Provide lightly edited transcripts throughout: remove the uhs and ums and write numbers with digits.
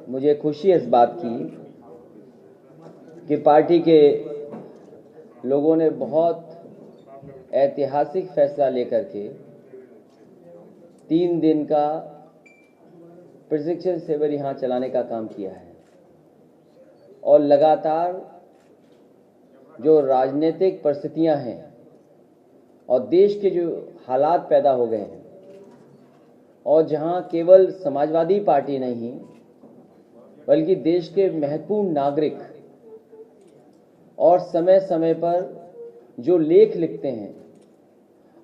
मुझे खुशी है इस बात की कि पार्टी के लोगों ने बहुत ऐतिहासिक फैसला लेकर के 3 दिन का प्रशिक्षण शिविर यहाँ चलाने का काम किया है और लगातार जो राजनीतिक परिस्थितियाँ हैं और देश के जो हालात पैदा हो गए हैं और जहाँ केवल समाजवादी पार्टी नहीं बल्कि देश के महत्वपूर्ण नागरिक और समय समय पर जो लेख लिखते हैं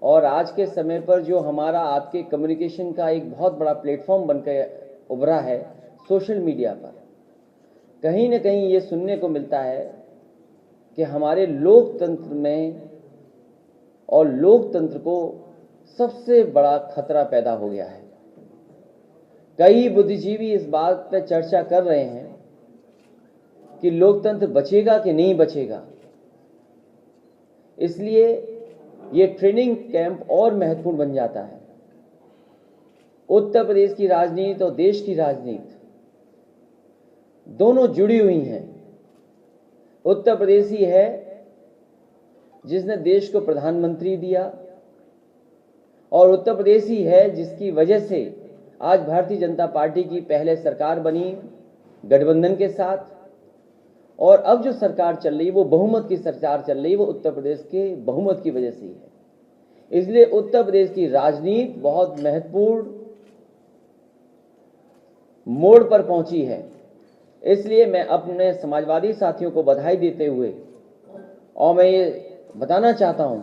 और आज के समय पर जो हमारा आपके कम्युनिकेशन का एक बहुत बड़ा प्लेटफॉर्म बनकर उभरा है सोशल मीडिया पर, कहीं न कहीं ये सुनने को मिलता है कि हमारे लोकतंत्र में और लोकतंत्र को सबसे बड़ा खतरा पैदा हो गया है। कई बुद्धिजीवी इस बात पर चर्चा कर रहे हैं कि लोकतंत्र बचेगा कि नहीं बचेगा। इसलिए ये ट्रेनिंग कैंप और महत्वपूर्ण बन जाता है। उत्तर प्रदेश की राजनीति और देश की राजनीति दोनों जुड़ी हुई हैं। उत्तर प्रदेश ही है जिसने देश को प्रधानमंत्री दिया और उत्तर प्रदेश ही है जिसकी वजह से आज भारतीय जनता पार्टी की पहले सरकार बनी गठबंधन के साथ, और अब जो सरकार चल रही है वो बहुमत की सरकार चल रही है, वो उत्तर प्रदेश के बहुमत की वजह से ही है। इसलिए उत्तर प्रदेश की राजनीति बहुत महत्वपूर्ण मोड़ पर पहुंची है। इसलिए मैं अपने समाजवादी साथियों को बधाई देते हुए और मैं ये बताना चाहता हूं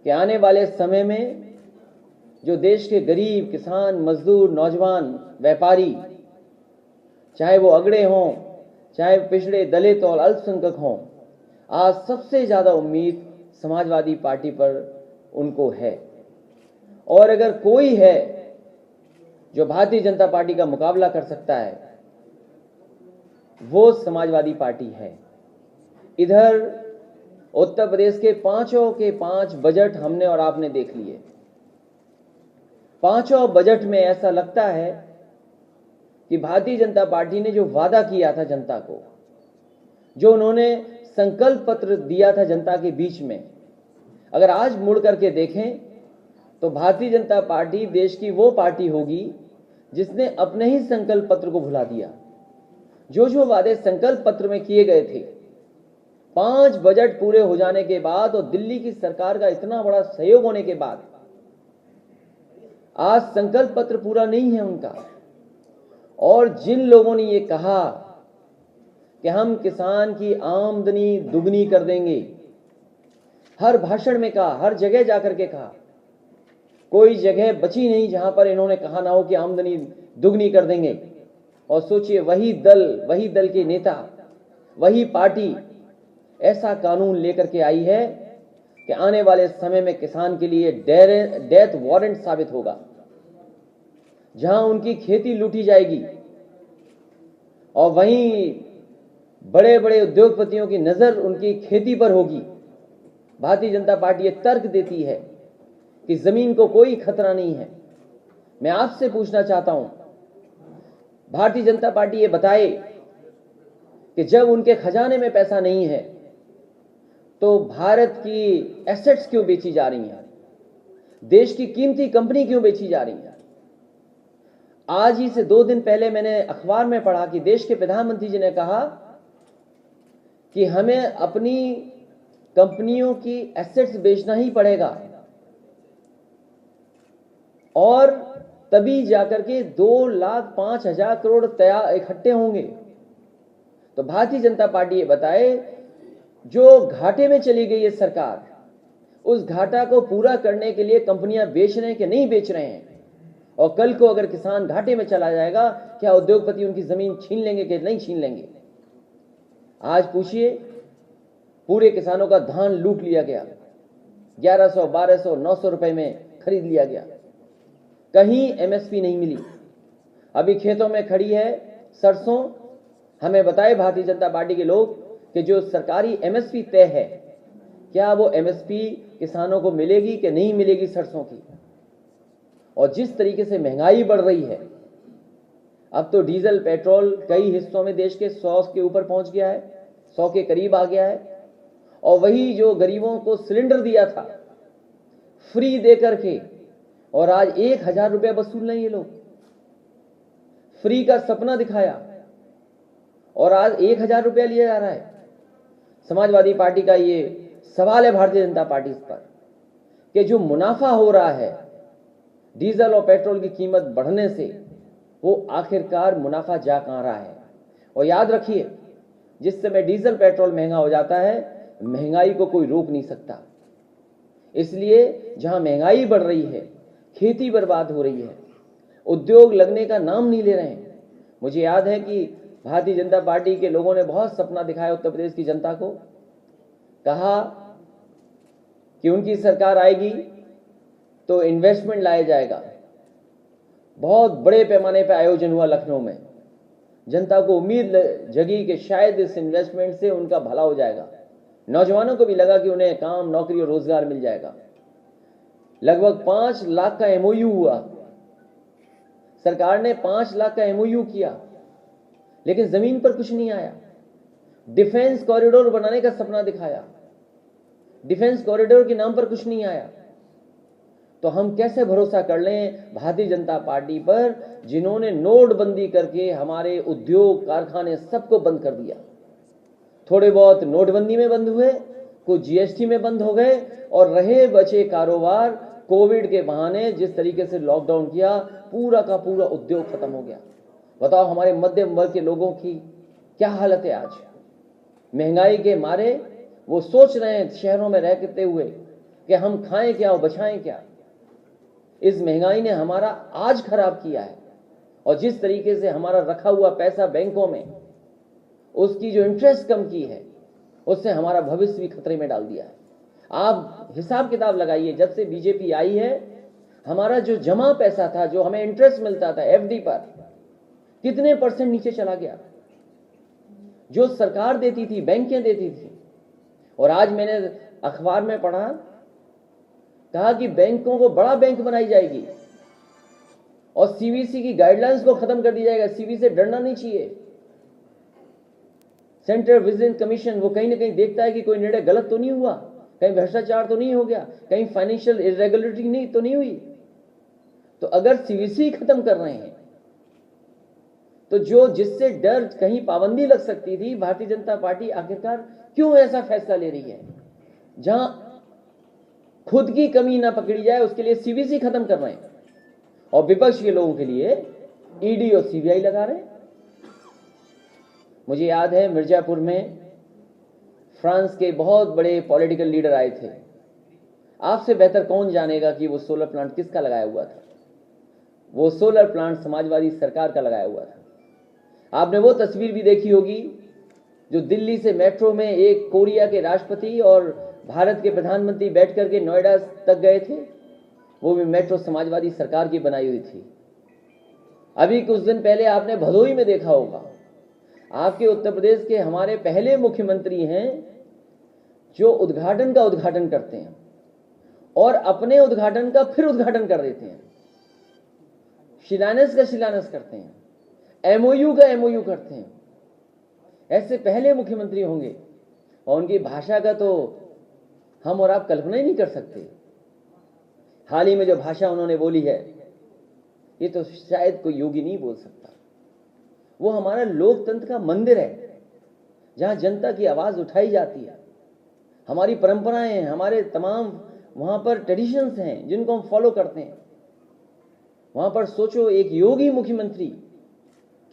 कि आने वाले समय में जो देश के गरीब, किसान, मजदूर, नौजवान, व्यापारी, चाहे वो अगड़े हों, चाहे पिछड़े, दलित और अल्पसंख्यक हों, आज सबसे ज्यादा उम्मीद समाजवादी पार्टी पर उनको है। और अगर कोई है जो भारतीय जनता पार्टी का मुकाबला कर सकता है वो समाजवादी पार्टी है। इधर उत्तर प्रदेश के पांचों के 5 बजट हमने और आपने देख लिए। पांचों बजट में ऐसा लगता है कि भारतीय जनता पार्टी ने जो वादा किया था जनता को, जो उन्होंने संकल्प पत्र दिया था जनता के बीच में, अगर आज मुड़ करके देखें तो भारतीय जनता पार्टी देश की वो पार्टी होगी जिसने अपने ही संकल्प पत्र को भुला दिया। जो जो वादे संकल्प पत्र में किए गए थे, 5 बजट पूरे हो जाने के बाद और दिल्ली की सरकार का इतना बड़ा सहयोग होने के बाद आज संकल्प पत्र पूरा नहीं है उनका। और जिन लोगों ने ये कहा कि हम किसान की आमदनी दुगनी कर देंगे, हर भाषण में कहा, हर जगह जाकर के कहा, कोई जगह बची नहीं जहां पर इन्होंने कहा ना हो कि आमदनी दुगनी कर देंगे। और सोचिए वही दल के नेता, वही पार्टी ऐसा कानून लेकर के आई है कि आने वाले समय में किसान के लिए डेथ वारंट साबित होगा, जहां उनकी खेती लूटी जाएगी और वहीं बड़े बड़े उद्योगपतियों की नजर उनकी खेती पर होगी। भारतीय जनता पार्टी ये तर्क देती है कि जमीन को कोई खतरा नहीं है। मैं आपसे पूछना चाहता हूं, भारतीय जनता पार्टी ये बताए कि जब उनके खजाने में पैसा नहीं है तो भारत की एसेट्स क्यों बेची जा रही हैं, देश की कीमती कंपनी क्यों बेची जा रही है। आज ही से 2 दिन पहले मैंने अखबार में पढ़ा कि देश के प्रधानमंत्री जी ने कहा कि हमें अपनी कंपनियों की एसेट्स बेचना ही पड़ेगा और तभी जाकर के 2,05,000 करोड़ तैयार इकट्ठे होंगे। तो भारतीय जनता पार्टी ये बताए, जो घाटे में चली गई है सरकार, उस घाटा को पूरा करने के लिए कंपनियां बेच रहे हैं कि नहीं बेच रहे हैं। और कल को अगर किसान घाटे में चला जाएगा, क्या उद्योगपति उनकी जमीन छीन लेंगे कि नहीं छीन लेंगे। आज पूछिए, पूरे किसानों का धान लूट लिया गया, 1100, 1200, 900 रुपए में खरीद लिया गया, कहीं एमएसपी नहीं मिली। अभी खेतों में खड़ी है सरसों। हमें बताए भारतीय जनता पार्टी के लोग कि जो सरकारी एमएसपी तय है, क्या वो एमएसपी किसानों को मिलेगी कि नहीं मिलेगी सरसों की। और जिस तरीके से महंगाई बढ़ रही है, अब तो डीजल पेट्रोल कई हिस्सों में देश के 100 के ऊपर पहुंच गया है, 100 के करीब आ गया है। और वही जो गरीबों को सिलेंडर दिया था फ्री दे करके, और आज 1000 रुपया वसूल रहे ये लोग। फ्री का सपना दिखाया और आज 1000 रुपया लिया जा रहा है। समाजवादी पार्टी का ये सवाल है भारतीय जनता पार्टी पर कि जो मुनाफा हो रहा है डीजल और पेट्रोल की कीमत बढ़ने से, वो आखिरकार मुनाफा जा कहां रहा है। और याद रखिए, जिस समय डीजल पेट्रोल महंगा हो जाता है, महंगाई को कोई रोक नहीं सकता। इसलिए जहां महंगाई बढ़ रही है, खेती बर्बाद हो रही है, उद्योग लगने का नाम नहीं ले रहे हैं। मुझे याद है कि भारतीय जनता पार्टी के लोगों ने बहुत सपना दिखाया उत्तर प्रदेश की जनता को, कहा कि उनकी सरकार आएगी तो इन्वेस्टमेंट लाया जाएगा। बहुत बड़े पैमाने पर आयोजन हुआ लखनऊ में। जनता को उम्मीद जगी कि शायद इस इन्वेस्टमेंट से उनका भला हो जाएगा। नौजवानों को भी लगा कि उन्हें काम, नौकरी और रोजगार मिल जाएगा। लगभग 5 लाख का एमओयू हुआ। सरकार ने 5 लाख का एमओयू किया, लेकिन जमीन पर कुछ नहीं आया। डिफेंस कॉरिडोर बनाने का सपना दिखाया, डिफेंस कॉरिडोर के नाम पर कुछ नहीं आया। तो हम कैसे भरोसा कर लें भारतीय जनता पार्टी पर, जिन्होंने नोटबंदी करके हमारे उद्योग, कारखाने सबको बंद कर दिया। थोड़े बहुत नोटबंदी में बंद हुए, कुछ जीएसटी में बंद हो गए, और रहे बचे कारोबार कोविड के बहाने जिस तरीके से लॉकडाउन किया, पूरा का पूरा उद्योग खत्म हो गया। बताओ हमारे मध्यम वर्ग के लोगों की क्या हालत है आज। महंगाई के मारे वो सोच रहे हैं शहरों में रहते हुए कि हम खाएं क्या और बचाएं क्या। इस महंगाई ने हमारा आज खराब किया है, और जिस तरीके से हमारा रखा हुआ पैसा बैंकों में, उसकी जो इंटरेस्ट कम की है, उससे हमारा भविष्य भी खतरे में डाल दिया है। आप हिसाब किताब लगाइए, जब से बीजेपी आई है, हमारा जो जमा पैसा था, जो हमें इंटरेस्ट मिलता था एफडी पर, कितने % नीचे चला गया। जो सरकार देती थी, बैंकें देती थी। और आज मैंने अखबार में पढ़ा, कहा कि बैंकों को बड़ा बैंक बनाई जाएगी और सीवीसी की गाइडलाइंस को खत्म कर दिया जाएगा। सीवीसी से डरना नहीं चाहिए। सेंट्रल विजिलेंस कमीशन वो कहीं ना कहीं देखता है कि कोई निर्णय गलत तो नहीं हुआ, कहीं भ्रष्टाचार तो नहीं हो गया, कहीं फाइनेंशियल इरेगुलरिटी नहीं तो नहीं हुई। तो अगर सीवीसी खत्म कर रहे हैं, तो जो जिससे डर कहीं पाबंदी लग सकती थी, भारतीय जनता पार्टी आखिरकार क्यों ऐसा फैसला ले रही है? जहां खुद की कमी ना पकड़ी जाए, उसके लिए सीवीसी खत्म कर रहे हैं, और विपक्ष के लोगों के लिए ईडी और सीबीआई लगा रहे हैं। मुझे याद है मिर्जापुर में फ्रांस के बहुत बड़े पॉलिटिकल लीडर आए थे। आपसे बेहतर कौन जानेगा कि वो सोलर प्लांट किसका लगाया हुआ था? वो सोलर प्लांट समाजवादी सरकार का लगाया हुआ था। आपने वो तस्वीर भी देखी होगी जो दिल्ली से मेट्रो में एक कोरिया के राष्ट्रपति और भारत के प्रधानमंत्री बैठ करके नोएडा तक गए थे। वो भी मेट्रो समाजवादी सरकार की बनाई हुई थी। अभी कुछ दिन पहले आपने भदोही में देखा होगा, आपके उत्तर प्रदेश के हमारे पहले मुख्यमंत्री हैं जो उद्घाटन का उद्घाटन करते हैं और अपने उद्घाटन का फिर उद्घाटन कर देते हैं, शिलान्यास का शिलान्यास करते हैं, एमओयू का एमओयू करते हैं। ऐसे पहले मुख्यमंत्री होंगे, और उनकी भाषा का तो हम और आप कल्पना ही नहीं कर सकते। हाल ही में जो भाषा उन्होंने बोली है, ये तो शायद कोई योगी नहीं बोल सकता। वो हमारा लोकतंत्र का मंदिर है, जहां जनता की आवाज उठाई जाती है। हमारी परंपराएं हैं, हमारे तमाम वहां पर ट्रेडिशंस हैं जिनको हम फॉलो करते हैं। वहां पर सोचो, एक योगी मुख्यमंत्री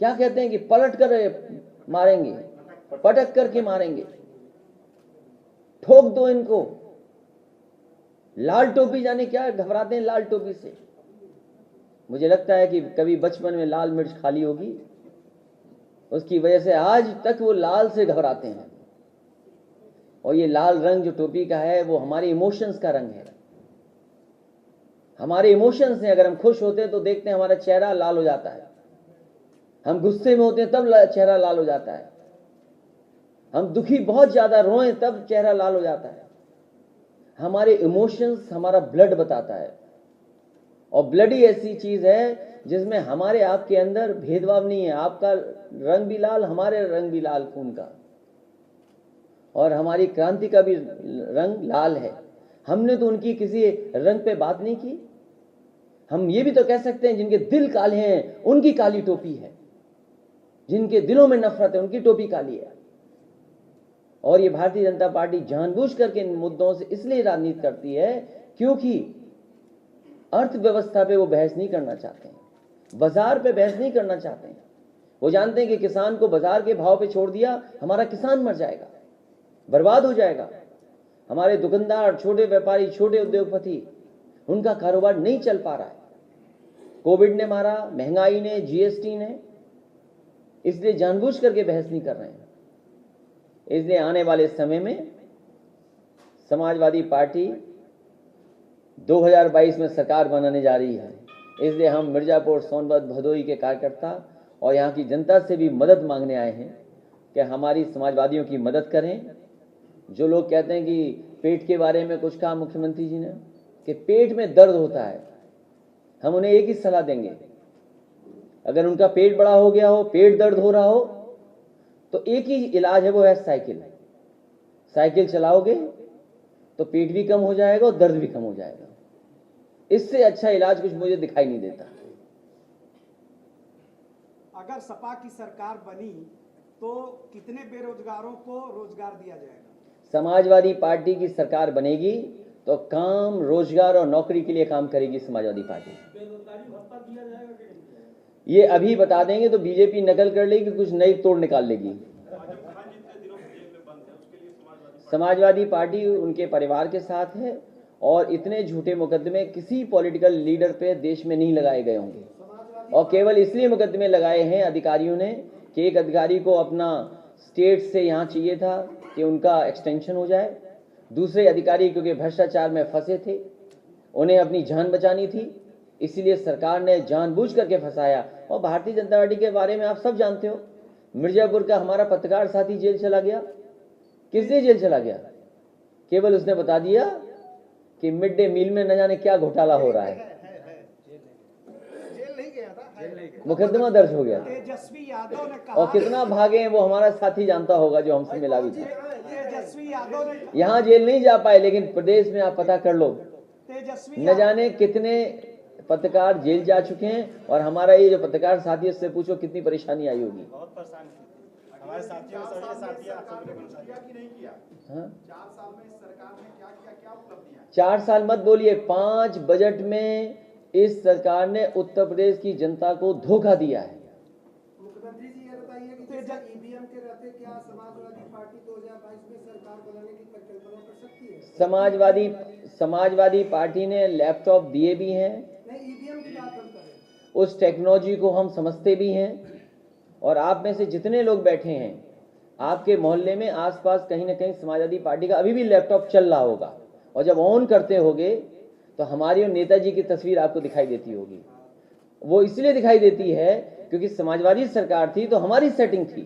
क्या कहते हैं कि पलट कर मारेंगे, पटक करके मारेंगे, ठोक दो इनको। लाल टोपी, जाने क्या घबराते हैं लाल टोपी से। मुझे लगता है कि कभी बचपन में लाल मिर्च खा ली होगी, उसकी वजह से आज तक वो लाल से घबराते हैं। और ये लाल रंग जो टोपी का है, वो हमारे इमोशंस का रंग है। हमारे इमोशंस हैं। अगर हम खुश होते हैं तो देखते हैं हमारा चेहरा लाल हो जाता है, हम गुस्से में होते हैं तब चेहरा लाल हो जाता है, हम दुखी बहुत ज्यादा रोएं तब चेहरा लाल हो जाता है। हमारे इमोशंस हमारा ब्लड बताता है। और ब्लडी ऐसी चीज है जिसमें हमारे आपके अंदर भेदभाव नहीं है। आपका रंग भी लाल, हमारे रंग भी लाल खून का, और हमारी क्रांति का भी रंग लाल है। हमने तो उनकी किसी रंग पे बात नहीं की। हम ये भी तो कह सकते हैं जिनके दिल काले हैं उनकी काली टोपी है, जिनके दिलों में नफरत है उनकी टोपी काली है। और ये भारतीय जनता पार्टी जानबूझ करके इन मुद्दों से इसलिए राजनीति करती है क्योंकि अर्थव्यवस्था पे वो बहस नहीं करना चाहते हैं, बाजार पे बहस नहीं करना चाहते हैं। वो जानते हैं कि किसान को बाजार के भाव पे छोड़ दिया, हमारा किसान मर जाएगा, बर्बाद हो जाएगा। हमारे दुकानदार, छोटे व्यापारी, छोटे उद्योगपति, उनका कारोबार नहीं चल पा रहा है। कोविड ने मारा, महंगाई ने, जीएसटी ने, इसलिए जानबूझ करके बहस नहीं कर रहे हैं। इसलिए आने वाले समय में समाजवादी पार्टी 2022 में सरकार बनाने जा रही है। इसलिए हम मिर्जापुर, सोनभद्र, भदोही के कार्यकर्ता और यहाँ की जनता से भी मदद मांगने आए हैं कि हमारी समाजवादियों की मदद करें। जो लोग कहते हैं कि पेट के बारे में कुछ कहा मुख्यमंत्री जी ने कि पेट में दर्द होता है, हम उन्हें एक ही सलाह देंगे, अगर उनका पेट बड़ा हो गया हो, पेट दर्द हो रहा हो, तो एक ही इलाज है, वो है साइकिल। साइकिल चलाओगे तो पेट भी कम हो जाएगा और दर्द भी कम हो जाएगा। इससे अच्छा इलाज कुछ मुझे दिखाई नहीं देता। अगर सपा की सरकार बनी तो कितने बेरोजगारों को रोजगार दिया जाएगा? समाजवादी पार्टी की सरकार बनेगी तो काम, रोजगार और नौकरी के लिए काम करेगी समाजवादी पार्टी। बेरोजगारी भत्ता दिया जाएगा? ये अभी बता देंगे तो बीजेपी नकल कर लेगी, कुछ नई तोड़ निकाल लेगी। समाजवादी पार्टी उनके परिवार के साथ है और इतने झूठे मुकदमे किसी पॉलिटिकल लीडर पे देश में नहीं लगाए गए होंगे। और केवल इसलिए मुकदमे लगाए हैं अधिकारियों ने कि एक अधिकारी को अपना स्टेट से यहाँ चाहिए था कि उनका एक्सटेंशन हो जाए, दूसरे अधिकारी क्योंकि भ्रष्टाचार में फंसे थे, उन्हें अपनी जान बचानी थी, इसलिए सरकार ने जानबूझ करके फंसाया। और भारतीय जनता पार्टी के बारे में आप सब जानते हो, मिर्जापुर का हमारा पत्रकार साथी जेल चला गया। किस लिए जेल चला गया? केवल उसने बता दिया कि मिड डे मील में न जाने क्या घोटाला हो रहा है, मुकदमा दर्ज हो गया। तेजस्वी यादव ने कहा, और कितना भागे हैं वो हमारा साथी जानता होगा जो हमसे मिला भी था। तेजस्वी यादव ने यहाँ जेल नहीं जा पाए, लेकिन प्रदेश में आप पता कर लो, तेजस्वी न जाने कितने पत्रकार जेल जा चुके हैं। और हमारा ये जो पत्रकार साथी है, उससे पूछो कितनी परेशानी आई होगी। बहुत परेशान हमारे साथियों ने नहीं किया। हाँ, 4 साल में इस सरकार ने क्या किया, क्या उपलब्धियां? 4 साल मत बोलिए, 5 बजट में इस सरकार ने उत्तर प्रदेश की जनता को धोखा दिया है। मुख्यमंत्री जी ये बताइए कि जैसे ईवीएम के रहते क्या समाजवादी पार्टी 2022 में सरकार बनाने की परिकल्पना कर सकती है? समाजवादी पार्टी ने लैपटॉप दिए भी हैं। नहीं, ईवीएम की बात हम करें। उस टेक्नोलॉजी को हम समझते भी हैं। और आप में से जितने लोग बैठे हैं, आपके मोहल्ले में आसपास कहीं ना कहीं समाजवादी पार्टी का अभी भी लैपटॉप चल रहा होगा। और जब ऑन करते होगे तो हमारी और नेताजी की तस्वीर आपको दिखाई देती होगी। वो इसलिए दिखाई देती है क्योंकि समाजवादी सरकार थी तो हमारी सेटिंग थी।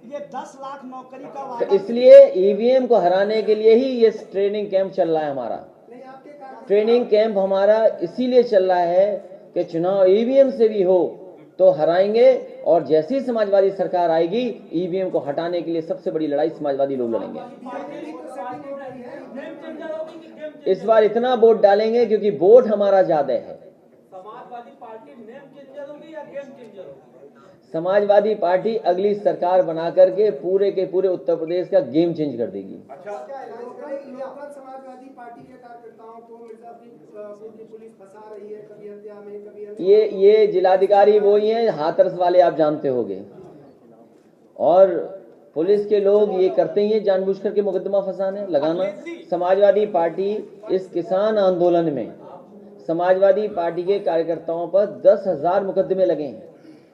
ये 10 लाख नौकरी का तो वादा, इसलिए ईवीएम को हराने के लिए ही ये ट्रेनिंग कैंप चल रहा है हमारा। ट्रेनिंग कैंप हमारा इसीलिए चल रहा है कि चुनाव ईवीएम से भी हो तो हराएंगे। और जैसी समाजवादी सरकार आएगी, ईवीएम को हटाने के लिए सबसे बड़ी लड़ाई समाजवादी लोग लड़ेंगे। इस बार इतना वोट डालेंगे क्योंकि वोट हमारा ज्यादा है। समाजवादी पार्टी नेम चेंजर होगी या गेम चेंजर होगी? समाजवादी पार्टी अगली सरकार बना करके पूरे के पूरे उत्तर प्रदेश का गेम चेंज कर देगी। लोकल समाजवादी पार्टी के कार्यकर्ताओं को मिर्जापुर की पुलिस फंसा रही है, कभी हत्या में, कभी ये जिलाधिकारी वो ही हैं, हाथरस वाले, आप जानते होंगे। और पुलिस के लोग ये करते ही हैं जानबूझ करके मुकदमा फंसाने लगाना। समाजवादी पार्टी इस किसान आंदोलन में समाजवादी पार्टी के कार्यकर्ताओं पर 10,000 मुकदमे लगे हैं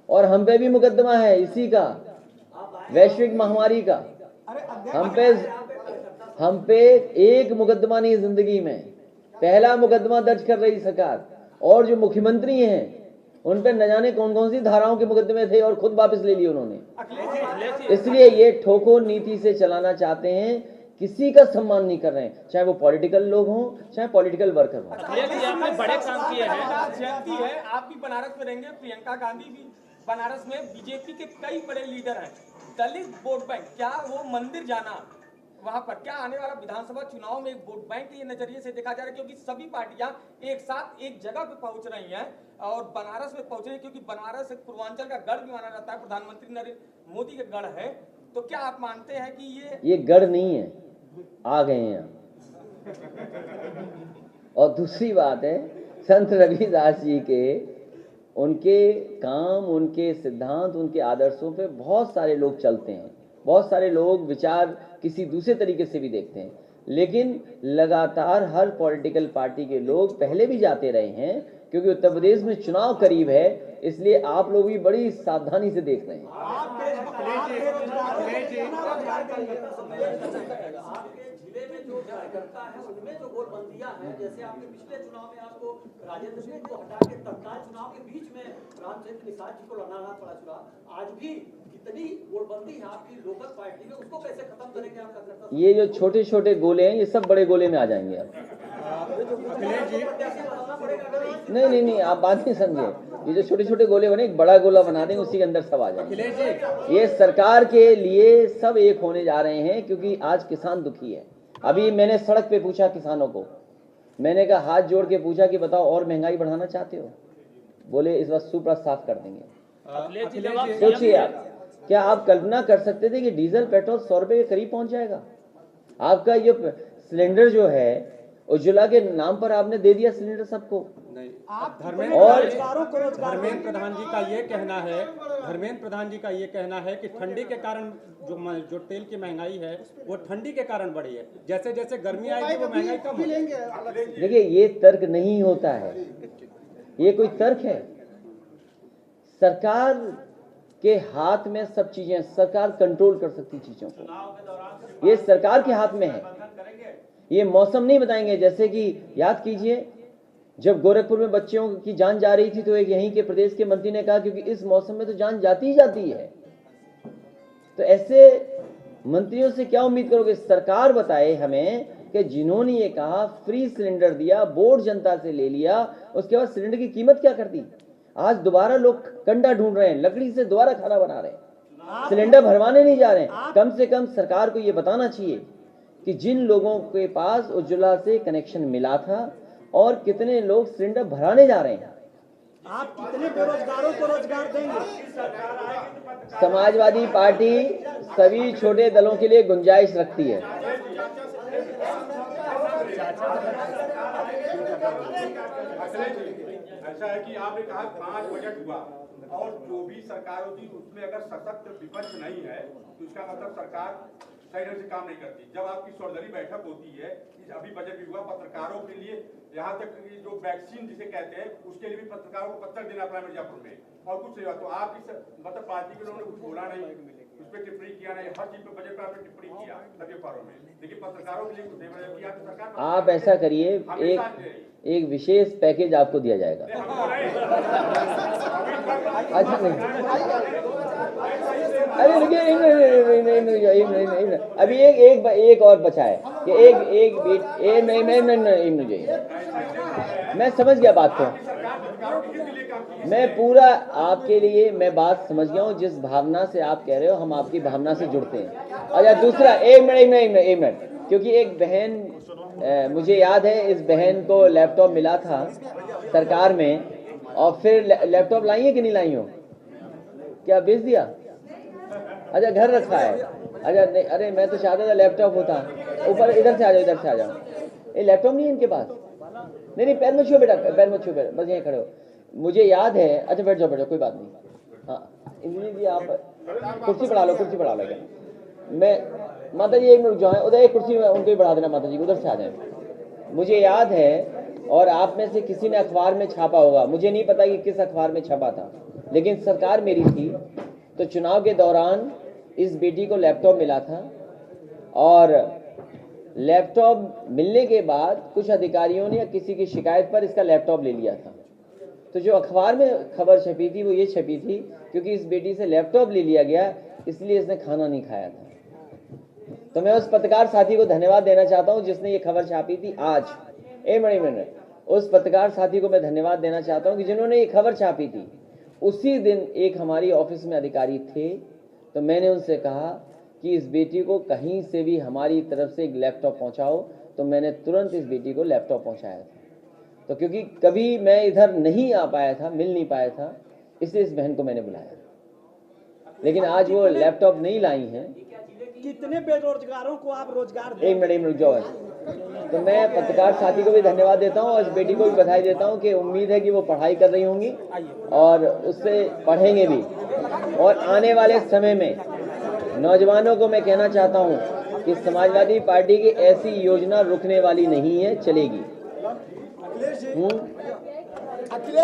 और हम पे भी मुकदमा है इसी का, वैश्विक महामारी का। हम पे एक मुकदमा नहीं जिंदगी में, पहला मुकदमा दर्ज कर रही सरकार। और जो मुख्यमंत्री हैं उन पे न जाने कौन कौन सी धाराओं के मुकदमे थे और खुद वापस ले लिए उन्होंने। इसलिए ये ठोको नीति से चलाना चाहते हैं किसी का सम्मान नहीं कर रहे हैं, चाहे वो पॉलिटिकल लोग हों, चाहे पॉलिटिकल वर्कर हों। आपने बड़े काम किए हैं। जयंती है, आप भी बनारस में रहेंगे, प्रियंका गांधी भी बनारस में, बीजेपी के कई बड़े लीडर हैं। दलित वोट बैंक, क्या वो मंदिर जाना वहां पर क्या आने वाला विधानसभा चुनाव में एक वोट बैंक के नजरिए से देखा जा रहा है, क्योंकि सभी पार्टियां एक साथ एक जगह पे पहुंच रही हैं और बनारस में पहुंच रही हैं, क्योंकि बनारस एक पूर्वांचल का गढ़ भी माना जाता है, प्रधानमंत्री नरेंद्र मोदी का गढ़ है। तो क्या आप मानते हैं कि ये गढ़ नहीं है, आ गए हैं यहाँ। और दूसरी बात है, संत रविदास जी के उनके काम, उनके सिद्धांत, उनके आदर्शों पे बहुत सारे लोग चलते हैं, बहुत सारे लोग विचार किसी दूसरे तरीके से भी देखते हैं, लेकिन लगातार हर पॉलिटिकल पार्टी के लोग पहले भी जाते रहे हैं, क्योंकि उत्तर प्रदेश में चुनाव करीब है, इसलिए आप लोग भी बड़ी सावधानी से देख रहे हैं। जिले में जो कार्यकर्ता है उनमें जो गोलबंदियां हैं, जैसे आपके पिछले चुनाव में आपको राजेंद्र सिंह को हटा के तत्काल चुनाव के बीच में रामचंद्र निषाद जी को लड़ना पड़ा चुनाव, आज भी कितनी गोलबंदी है आपकी लोकल पार्टी में, उसको कैसे खत्म करेंगे आप कार्यकर्ता? ये जो छोटे छोटे गोले हैं, ये सब बड़े गोले में आ जाएंगे अब। नहीं, आप बात नहीं समझे। ये जो छोटे छोटे गोले बने, एक बड़ा गोला बना देंगे, उसी के अंदर सब आ जाएंगे। ये सरकार के लिए सब एक होने जा रहे हैं, क्योंकि आज किसान दुखी है। अभी मैंने सड़क पे पूछा किसानों को, मैंने कहा हाथ जोड़ के पूछा कि बताओ और महंगाई बढ़ाना चाहते हो? बोले इस बार सुपड़ा साफ कर देंगे। सोचिए आप, क्या आप कल्पना कर सकते थे कि डीजल पेट्रोल 100 रुपए के करीब पहुंच जाएगा? आपका ये सिलेंडर जो है उज्ज्वला के नाम पर आपने दे दिया सिलेंडर सबको। धर्मेंद्र प्रधान जी का ये कहना है कि ठंडी के कारण जो तेल की महंगाई है वो ठंडी के कारण बढ़ी है, जैसे जैसे गर्मी आएगी वो महंगाई कम होगी। देखिए, ये तर्क नहीं होता है, ये कोई तर्क है? सरकार के हाथ में सब चीजें, सरकार कंट्रोल कर सकती चीजों को, ये सरकार के हाथ में है। ये मौसम नहीं बताएंगे। जैसे कि याद कीजिए, जब गोरखपुर में बच्चों की जान जा रही थी, तो एक यहीं के प्रदेश के मंत्री ने कहा क्योंकि इस मौसम में तो जान जाती ही जाती है। तो ऐसे मंत्रियों से क्या उम्मीद करोगे? सरकार बताए हमें कि जिन्होंने ये कहा, फ्री सिलेंडर दिया, बोर्ड जनता से ले लिया, उसके बाद सिलेंडर की कीमत क्या कर दी? आज दोबारा लोग कंडा ढूंढ रहे हैं, लकड़ी से दोबारा खाना बना रहे हैं, सिलेंडर भरवाने नहीं जा रहे हैं। कम से कम सरकार को ये बताना चाहिए कि जिन लोगों के पास उज्ज्वला से कनेक्शन मिला था और कितने लोग सिलेंडर भराने जा रहे हैं। आप कितने बेरोजगारों को रोजगार देंगे? समाजवादी पार्टी सभी छोटे दलों के लिए गुंजाइश रखती है। ऐसा है कि आपने कहा 5 बजट हुआ और जो भी सरकार होती है उसमें अगर सशक्त विपक्ष नहीं है तो इसका मतलब सरकार सही ढंग से काम नहीं करती। जब आपकी सर्वदलीय बैठक होती है, अभी बजट भी हुआ, पत्रकारों के लिए यहाँ तक जो वैक्सीन जिसे कहते हैं उसके लिए भी पत्रकारों को पत्र देना पड़ा मिर्जापुर में, और कुछ नहीं हुआ। तो आप इस मतलब पार्टी के लोगों ने कुछ बोला नहीं, उस पर टिप्पणी किया नहीं, हर चीज पे बजट पर आपने टिप्पणी किया सभी अखबारों में, लेकिन पत्रकारों के लिए कुछ नहीं किया। तो सरकार आप ऐसा करिए, एक विशेष पैकेज आपको दिया जाएगा। अच्छा नहीं, अरे नहीं, अभी एक और बचा है कि एक बीट नहीं, मैं समझ गया बात को, मैं पूरा आपके लिए मैं बात समझ गया हूँ। जिस भावना से आप कह रहे हो, हम आपकी भावना से जुड़ते हैं। अच्छा, दूसरा एक मिनट, क्योंकि एक बहन, मुझे याद है, इस बहन को लैपटॉप मिला था सरकार में, और फिर लैपटॉप लाई है कि नहीं लाई हो? क्या बेच दिया? अच्छा, घर रखा है। अच्छा नहीं, अरे मैं तो चाहता था लैपटॉप होता। ऊपर इधर से आ जाओ, ये लैपटॉप नहीं है इनके पास। नहीं, पैर मत छुओ बेटा, बस यहीं खड़े हो। मुझे याद है, अच्छा बैठ जाओ, कोई बात नहीं। हाँ इंद्रजीत जी, आप कुर्सी बढ़ा लो क्या? मैं माता जी एक मिनट जो है उधर, एक कुर्सी में उनको ही बढ़ा देना माता जी, उधर से आ जाए। मुझे याद है, और आप में से किसी ने अखबार में छापा होगा, मुझे नहीं पता कि किस अखबार में छपा था, लेकिन सरकार मेरी थी तो चुनाव के दौरान इस बेटी को लैपटॉप मिला था, और लैपटॉप मिलने के बाद कुछ अधिकारियों ने या किसी की शिकायत पर इसका लैपटॉप ले लिया था। तो जो अखबार में खबर छपी थी वो ये छपी थी, क्योंकि इस बेटी से लैपटॉप ले लिया गया इसलिए इसने खाना नहीं खाया था। तो मैं उस पत्रकार साथी को धन्यवाद देना चाहता हूं जिसने ये खबर छापी थी आज। उस पत्रकार साथी को मैं धन्यवाद देना चाहता हूं कि जिन्होंने ये खबर छापी थी। उसी दिन एक हमारी ऑफिस में अधिकारी थे, तो मैंने उनसे कहा कि इस बेटी को कहीं से भी हमारी तरफ से एक लैपटॉप पहुंचाओ, तो मैंने तुरंत इस बेटी को लैपटॉप पहुंचाया था। तो क्योंकि कभी मैं इधर नहीं आ पाया था, मिल नहीं पाया था, इसलिए इस बहन को मैंने बुलाया। लेकिन आज वो लैपटॉप नहीं लाई हैं। कितने बेरोजगारों को आप रोजगार एक मिनट रुक जाओ। तो मैं पत्रकार साथी को भी धन्यवाद देता हूं और इस बेटी को भी बधाई देता हूं कि उम्मीद है कि वो पढ़ाई कर रही होंगी और उससे पढ़ेंगे भी। और आने वाले समय में नौजवानों को मैं कहना चाहता हूं कि समाजवादी पार्टी की ऐसी योजना रुकने वाली नहीं है, चलेगी।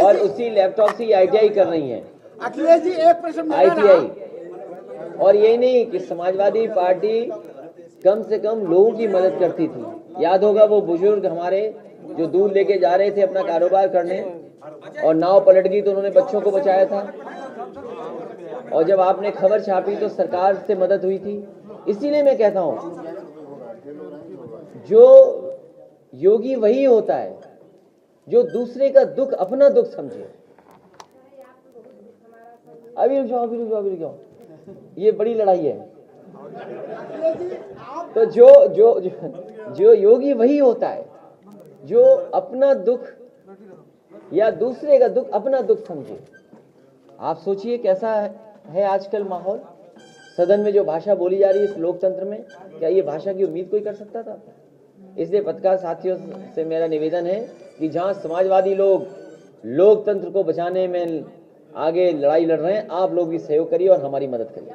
और उसी लैपटॉप से ITI कर रही हैं। अखिलेश जी, एक प्रश्न ITI। और यही नहीं कि समाजवादी पार्टी कम से कम लोगों की मदद करती थी। याद होगा वो बुजुर्ग हमारे जो दूध लेके जा रहे थे अपना कारोबार करने और नाव पलट गई तो उन्होंने बच्चों को बचाया था। और जब आपने खबर छापी तो सरकार से मदद हुई थी। इसीलिए मैं कहता हूं जो योगी वही होता है जो दूसरे का दुख अपना दुख समझे। अभी रुक जाओ, ये बड़ी लड़ाई है। तो जो योगी वही होता है जो अपना दुख या दूसरे का दुख अपना दुख समझे। आप सोचिए कैसा है आजकल माहौल। सदन में जो भाषा बोली जा रही है इस लोकतंत्र में, क्या ये भाषा की उम्मीद कोई कर सकता था? इसलिए पत्रकार साथियों से मेरा निवेदन है कि जहां समाजवादी लोग लोकतंत्र को बचाने में आगे लड़ाई लड़ रहे हैं, आप लोग भी सहयोग करिए और हमारी मदद करिए।